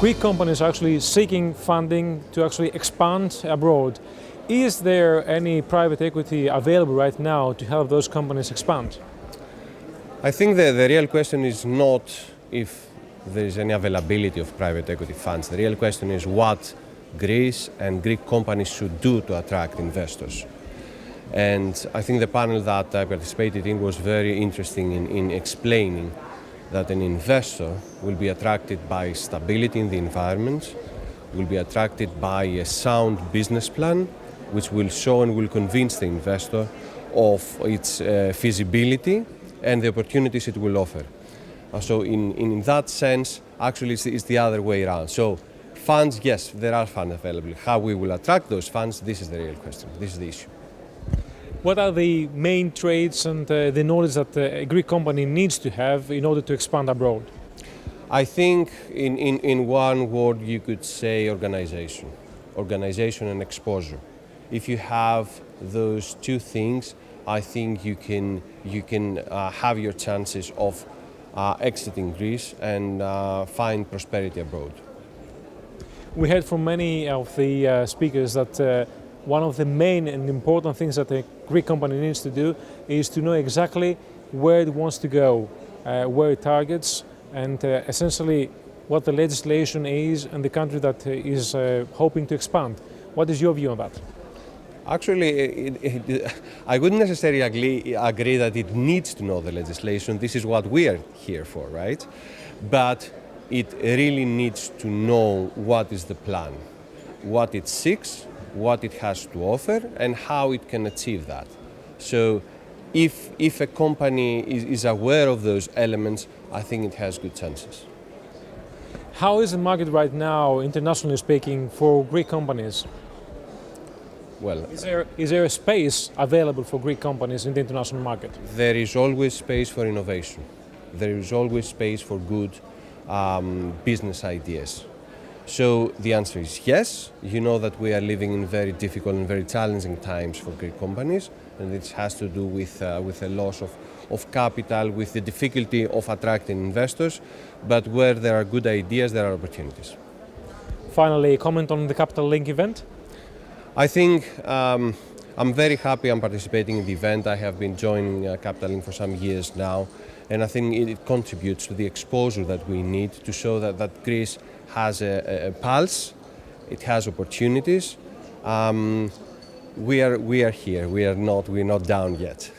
Greek companies are actually seeking funding to actually expand abroad. Is there any private equity available right now to help those companies expand? I think the real question is not if there is any availability of private equity funds. The real question is what Greece and Greek companies should do to attract investors. And I think the panel that I participated in was very interesting in explaining that an investor will be attracted by stability in the environment, will be attracted by a sound business plan, which will show and will convince the investor of its feasibility and the opportunities it will offer. So in that sense, actually it's the other way around. So funds, yes, there are funds available. How we will attract those funds, this is the real question, this is the issue. What are the main traits and the knowledge that a Greek company needs to have in order to expand abroad? I think in one word you could say organization. Organization and exposure. If you have those two things, I think you can have your chances of exiting Greece and find prosperity abroad. We heard from many of the speakers that one of the main and important things that a Greek company needs to do is to know exactly where it wants to go, where it targets, and essentially what the legislation is and the country that is hoping to expand. What is your view on that? Actually, I wouldn't necessarily agree that it needs to know the legislation. This is what we are here for, right? But it really needs to know what is the plan, what it seeks, what it has to offer, and how it can achieve that. So if a company is aware of those elements, I think it has good chances. How is the market right now, internationally speaking, for Greek companies? Well, is there a space available for Greek companies in the international market? There is always space for innovation. There is always space for good business ideas. So the answer is yes. You know that we are living in very difficult and very challenging times for Greek companies, and it has to do with a loss of capital, with the difficulty of attracting investors. But where there are good ideas, there are opportunities. Finally, a comment on the Capital Link event? I think I'm very happy I'm participating in the event. I have been joining Capital Link for some years now, and I think it contributes to the exposure that we need to show that Greece has a pulse, it has opportunities. We are here, we're not down yet.